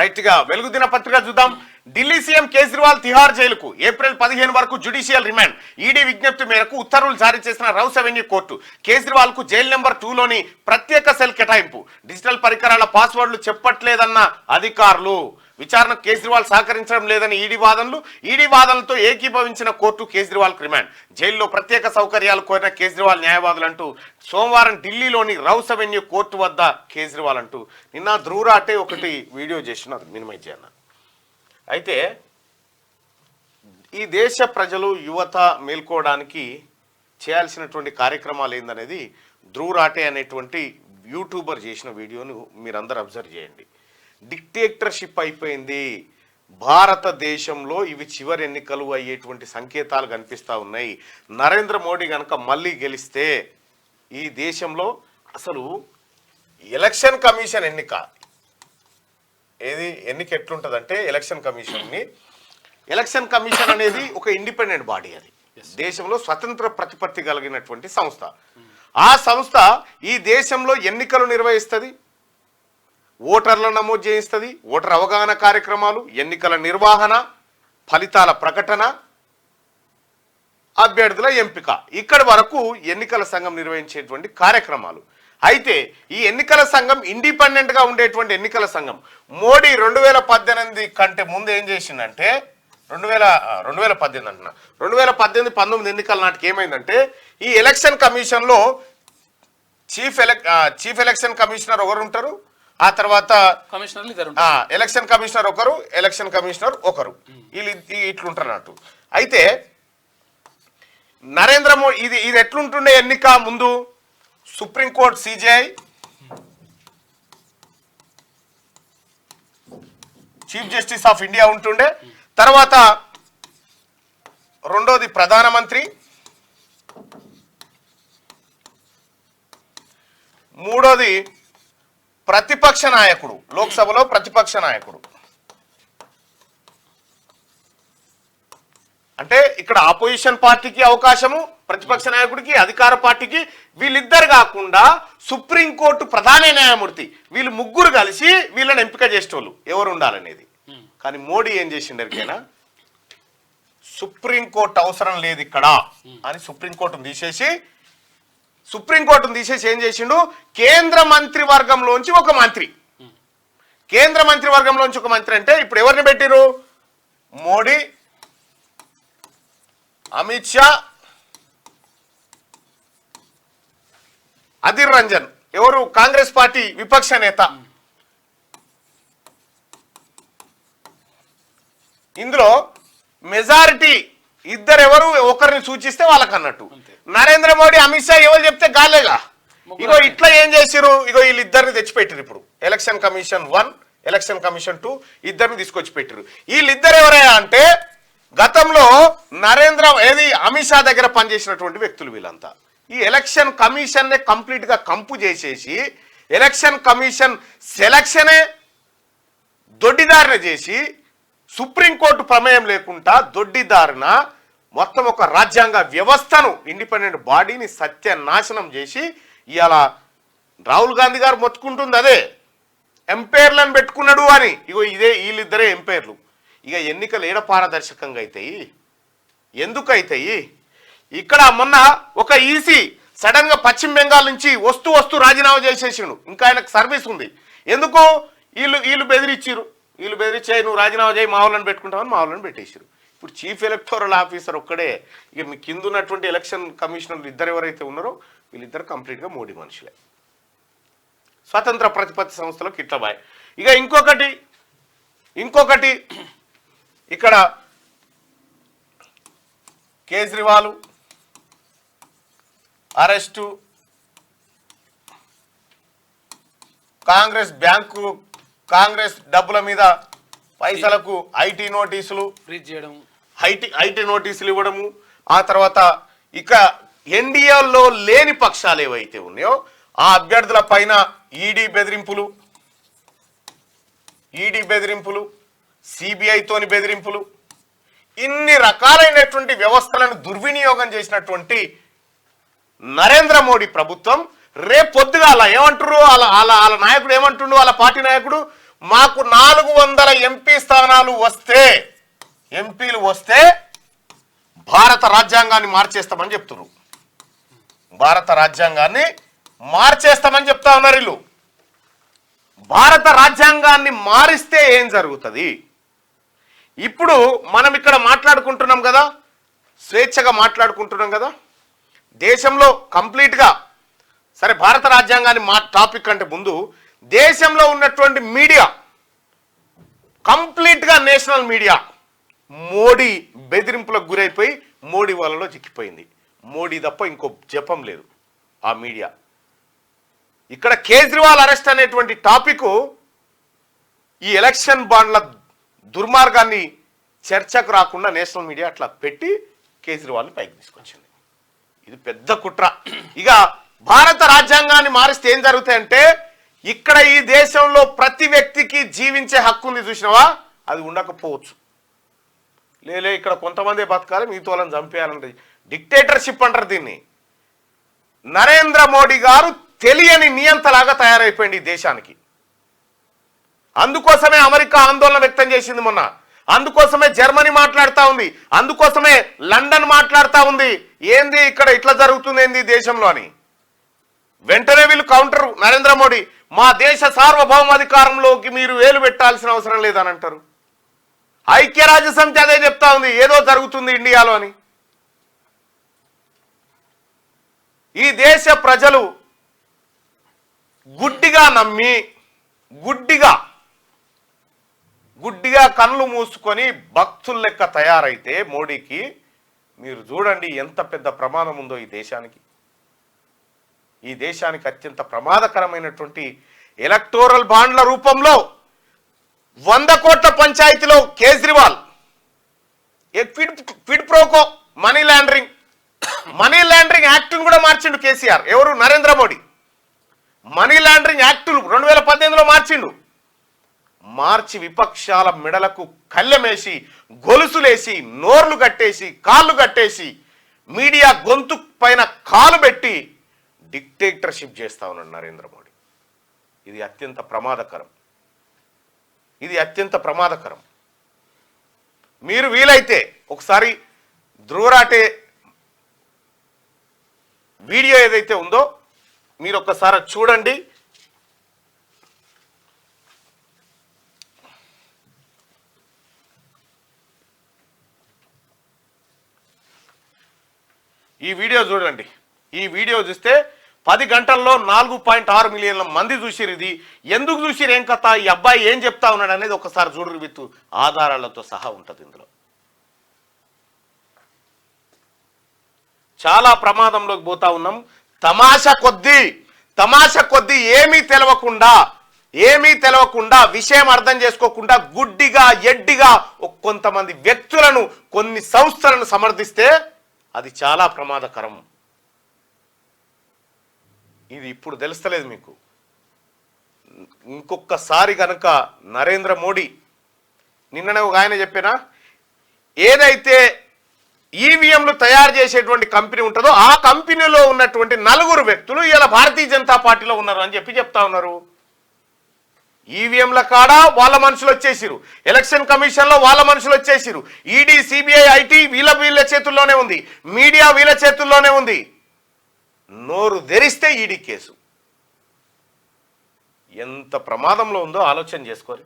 Right గా వెలుగు దినపత్రిక చూద్దాం. ఢిల్లీ సీఎం కేజ్రీవాల్ తిహార్ జైలుకు ఏప్రిల్ 15 వరకు జ్యుడిషియల్ రిమాండ్. ఈడీ విజ్ఞప్తి మేరకు ఉత్తర్వులు జారీ చేసిన రౌస్ అవెన్యూ కోర్టు కేజ్రీవాల్ కు జైలు నెంబర్ 2లోని ప్రత్యేక సెల్ కేటాయింపు. డిజిటల్ పరికరాల పాస్వర్డ్లు చెప్పట్లేదన్న అధికారులు. విచారణకు కేజ్రీవాల్ సహకరించడం లేదని ఈడీ వాదనలతో ఏకీభవించిన కోర్టు కేజ్రీవాల్ రిమాండ్. జైల్లో ప్రత్యేక సౌకర్యాలు కోరిన కేజ్రీవాల్ న్యాయవాదులంటూ సోమవారం ఢిల్లీలోని రౌస్ అవెన్యూ కోర్టు వద్ద కేజ్రీవాల్ అంటూ నిన్న ధ్రువరాటే ఒకటి వీడియో చేసిన మినిమైజ్ చేయను. అయితే ఈ దేశ ప్రజలు యువత మేల్కోవడానికి చేయాల్సినటువంటి కార్యక్రమాలు ఏందనేది ధ్రువరాటే అనేటువంటి యూట్యూబర్ చేసిన వీడియోను మీరందరూ అబ్జర్వ్ చేయండి. డిక్టేటర్షిప్ అయిపోయింది భారతదేశంలో, ఇవి చివరి ఎన్నికలు అయ్యేటువంటి సంకేతాలు కనిపిస్తూ ఉన్నాయి. నరేంద్ర మోడీ కనుక మళ్ళీ గెలిస్తే ఈ దేశంలో అసలు ఎలక్షన్ కమిషన్ ఎన్నిక ఎట్లుంటుందంటే ఎలక్షన్ కమిషన్ అనేది ఒక ఇండిపెండెంట్ బాడీ. అది దేశంలో స్వతంత్ర ప్రతిపత్తి కలిగినటువంటి సంస్థ. ఆ సంస్థ ఈ దేశంలో ఎన్నికలు నిర్వహిస్తుంది, ఓటర్లను నమోదు చేయిస్తుంది, ఓటర్ అవగాహన కార్యక్రమాలు, ఎన్నికల నిర్వహణ, ఫలితాల ప్రకటన, అభ్యర్థుల ఎంపిక, ఇక్కడి వరకు ఎన్నికల సంఘం నిర్వహించేటువంటి కార్యక్రమాలు. అయితే ఈ ఎన్నికల సంఘం ఇండిపెండెంట్ గా ఉండేటువంటి ఎన్నికల సంఘం మోడీ 2018 కంటే ముందు ఏం చేసిందంటే 2018-19 ఎన్నికల నాటికి ఏమైందంటే ఈ ఎలక్షన్ కమిషన్ లో చీఫ్ ఎలక్షన్ కమిషనర్ ఒకరు ఉంటారు, ఆ తర్వాత ఎలక్షన్ కమిషనర్ ఒకరు, ఎలక్షన్ కమిషనర్ ఒకరు, వీళ్ళు ఇట్లుంటారు అన్నట్టు. అయితే నరేంద్ర మోడీ ఇది ఎట్లుంటుండే ఎన్నిక ముందు supreme court CJI, chief justice of India ఉంటుండే, తర్వాత రెండోది ప్రధానమంత్రి, మూడోది ప్రతిపక్ష నాయకుడు, లోక్సభలో ప్రతిపక్ష నాయకుడు. అంటే ఇక్కడ ఆపోజిషన్ పార్టీకి అవకాశము, ప్రతిపక్ష నాయకుడికి, అధికార పార్టీకి. వీళ్ళిద్దరు కాకుండా సుప్రీంకోర్టు ప్రధాన న్యాయమూర్తి, వీళ్ళు ముగ్గురు కలిసి వీళ్ళని ఎంపిక చేసేటోళ్ళు ఎవరు ఉండాలనేది. కానీ మోడీ ఏం చేసిండు ఎరికైనా, సుప్రీంకోర్టు అవసరం లేదు ఇక్కడ అని సుప్రీంకోర్టును తీసేసి ఏం చేసిండు, కేంద్ర మంత్రివర్గంలోంచి ఒక మంత్రి అంటే ఇప్పుడు ఎవరిని పెట్టిరు, మోడీ, అమిత్ షా, అధీర్ రంజన్, ఎవరు కాంగ్రెస్ పార్టీ విపక్ష నేత. ఇందులో మెజారిటీ ఇద్దరెవరు ఒకరిని సూచిస్తే వాళ్ళకన్నట్టు. నరేంద్ర మోడీ, అమిత్ షా ఎవరు చెప్తే గాలేగా. ఇగో ఇట్లా ఏం చేసిరు, ఇగో వీళ్ళిద్దరిని తెచ్చిపెట్టిరు. ఇప్పుడు ఎలక్షన్ కమిషన్ 1, ఎలక్షన్ కమిషన్ 2 ఇద్దరిని తీసుకొచ్చి పెట్టిరు. వీళ్ళిద్దరు ఎవరయ్యా అంటే గతంలో అమిత్ షా దగ్గర పనిచేసినటువంటి వ్యక్తులు వీళ్ళంతా. ఈ ఎలక్షన్ కమిషన్ నే కంప్లీట్ గా కంపు చేసేసి ఎలక్షన్ కమిషన్ సెలక్షనే దొడ్డిదారిన చేసి సుప్రీంకోర్టు ప్రమేయం లేకుండా దొడ్డిదారిన మొత్తం ఒక రాజ్యాంగ వ్యవస్థను, ఇండిపెండెంట్ బాడీని సత్యనాశనం చేసి ఇవాళ రాహుల్ గాంధీ గారు మొత్తుకుంటుంది అదే ఎంపైర్లను పెట్టుకున్నాడు అని. ఇగో వీళ్ళిద్దరే ఎంపైర్లు. ఇక ఎన్నికలు ఏడ పారదర్శకంగా అవుతాయి, ఎందుకు అవుతాయి? ఇక్కడ మొన్న ఒక ఈసీ సడన్ గా పశ్చిమ బెంగాల్ నుంచి వస్తూ రాజీనామా చేసేసిండు. ఇంకా ఆయనకు సర్వీస్ ఉంది. ఎందుకు? వీళ్ళు బెదిరించారు. నువ్వు రాజీనామా చేయి, మా వాళ్ళని పెట్టుకుంటామని మా వాళ్ళని పెట్టేసారు. ఇప్పుడు చీఫ్ ఎలక్టోరల్ ఆఫీసర్ ఒక్కడే. ఇక మీ కింద ఉన్నటువంటి ఎలక్షన్ కమిషనర్లు ఇద్దరు ఎవరైతే ఉన్నారో వీళ్ళిద్దరు కంప్లీట్గా మోడీ మనుషులే. స్వతంత్ర ప్రతిపత్తి సంస్థలకు ఇట్లా బాయ్. ఇక ఇంకొకటి ఇక్కడ కేజ్రీవాల్ అరెస్టు, కాంగ్రెస్ డబ్బుల మీద పైసలకు ఐటీ నోటీసులు ఇవ్వడము, ఆ తర్వాత ఇక ఎన్డీఏలో లేని పక్షాలు ఏవైతే ఉన్నాయో ఆ అభ్యర్థుల పైన ఈడీ బెదిరింపులు, సిబిఐతోని బెదిరింపులు, ఇన్ని రకాలైనటువంటి వ్యవస్థలను దుర్వినియోగం చేసినటువంటి నరేంద్ర మోడీ ప్రభుత్వం రేపు పొద్దుగాల ఏమంటారు, వాళ్ళ నాయకుడు ఏమంటుండు, వాళ్ళ పార్టీ నాయకుడు, మాకు 400 ఎంపీ స్థానాలు వస్తే, ఎంపీలు వస్తే భారత రాజ్యాంగాన్ని మార్చేస్తామని చెప్తున్నారు. భారత రాజ్యాంగాన్ని మార్చేస్తామని చెప్తా ఉన్నారు వీళ్ళు. భారత రాజ్యాంగాన్ని మారిస్తే ఏం జరుగుతుంది? ఇప్పుడు మనం ఇక్కడ మాట్లాడుకుంటున్నాం కదా, స్వేచ్ఛగా మాట్లాడుకుంటున్నాం కదా, దేశంలో కంప్లీట్గా సరే భారత రాజ్యాంగాన్ని టాపిక్ అంటే ముందు దేశంలో ఉన్నటువంటి మీడియా కంప్లీట్గా నేషనల్ మీడియా మోడీ బెదిరింపులకు గురైపోయి మోడీ వాళ్ళలో చిక్కిపోయింది. మోడీ తప్ప ఇంకో జపం లేదు ఆ మీడియా. ఇక్కడ కేజ్రీవాల్ అరెస్ట్ అనేటువంటి టాపిక్ ఈ ఎలక్షన్ బాండ్ల దుర్మార్గాన్ని చర్చకు రాకుండా నేషనల్ మీడియా అట్లా పెట్టి కేజ్రీవాల్ని పైకి తీసుకొచ్చింది. ఇది పెద్ద కుట్ర. ఇక భారత రాజ్యాంగాన్ని మారిస్తే ఏం జరుగుతాయంటే ఇక్కడ ఈ దేశంలో ప్రతి వ్యక్తికి జీవించే హక్కు ఉంది చూసినావా, అది ఉండకపోవచ్చు. లేలే ఇక్కడ కొంతమంది బతకాలి, మిగతా వాళ్ళని చంపేయాలంటే డిక్టేటర్షిప్ అంటారు దీన్ని. నరేంద్ర మోడీ గారు తెలియని నియంతలాగా తయారైపోయింది ఈ దేశానికి. అందుకోసమే అమెరికా ఆందోళన వ్యక్తం చేసింది మొన్న, అందుకోసమే జర్మనీ మాట్లాడుతూ ఉంది, అందుకోసమే లండన్ మాట్లాడుతూ ఉంది. ఏంది ఇక్కడ ఇట్లా జరుగుతుంది ఏంది దేశంలో అని. వెంటనే వీళ్ళు కౌంటర్, నరేంద్ర మోడీ మా దేశ సార్వభౌమాధికారంలోకి మీరు వేలు పెట్టాల్సిన అవసరం లేదని అంటారు. ఐక్యరాజ్య సమితి అదే చెప్తా ఉంది, ఏదో జరుగుతుంది ఇండియాలో అని. ఈ దేశ ప్రజలు గుడ్డిగా నమ్మి గుడ్డిగా కళ్ళు మూసుకొని భక్తుల లెక్క తయారైతే మోడీకి మీరు చూడండి ఎంత పెద్ద ప్రమాదం ఉందో ఈ దేశానికి. ఈ దేశానికి అత్యంత ప్రమాదకరమైనటువంటి ఎలక్టోరల్ బాండ్ల రూపంలో 100 కోట్ల పంచాయతీలో Kejriwal quid pro quo money laundering act కూడా మార్చిండు కేసీఆర్. ఎవరు? నరేంద్ర మోడీ. మనీ లాండరింగ్ యాక్టులు 2018లో మార్చి విపక్షాల మెడలకు కళ్ళెమేసి గొలుసులేసి నోర్లు కట్టేసి కాళ్ళు కట్టేసి మీడియా గొంతు పైన కాలు పెట్టి డిక్టేటర్షిప్ చేస్తా ఉన్నాడు నరేంద్ర మోడీ. ఇది అత్యంత ప్రమాదకరం. మీరు వీలైతే ఒకసారి ధ్రువరాటే వీడియో ఏదైతే ఉందో మీరు ఒక్కసారి చూడండి. ఈ వీడియో చూడండి. ఈ వీడియో చూస్తే 10 గంటల్లో 4.6 మిలియన్ల మంది చూసిరు. ఇది ఎందుకు చూసిరు, ఏం కథ, ఈ అబ్బాయి ఏం చెప్తా ఉన్నాడు అనేది ఒకసారి చూడరు, విత్ ఆధారాలతో సహా ఉంటుంది ఇందులో. చాలా ప్రమాదంలోకి పోతా ఉన్నాం. తమాషా కొద్దీ ఏమీ తెలవకుండా విషయం అర్థం చేసుకోకుండా గుడ్డిగా ఎడ్డిగా కొంతమంది వ్యక్తులను కొన్ని సంస్థలను సమర్థిస్తే అది చాలా ప్రమాదకరం. ఇది ఇప్పుడు తెలుస్తలేదు మీకు. ఇంకొకసారి కనుక నరేంద్ర మోడీ, నిన్ననే ఒక ఆయన చెప్పినా, ఏదైతే ఈవీఎంలు తయారు చేసేటువంటి కంపెనీ ఉంటుందో ఆ కంపెనీలో ఉన్నటువంటి 4 వ్యక్తులు ఇలా భారతీయ జనతా పార్టీలో ఉన్నారు అని చెప్తా ఉన్నారు. ఈవీఎంల కాడ వాళ్ళ మనుషులు వచ్చేసిరు, ఎలక్షన్ కమిషన్లో వాళ్ళ మనుషులు వచ్చేసిరు, ఈడీ, సిబిఐ, ఐటీ వీళ్ళ చేతుల్లోనే ఉంది, మీడియా వీళ్ళ చేతుల్లోనే ఉంది. నోరు తెరిస్తే ఈడీ కేసు. ఎంత ప్రమాదంలో ఉందో ఆలోచన చేసుకోరు.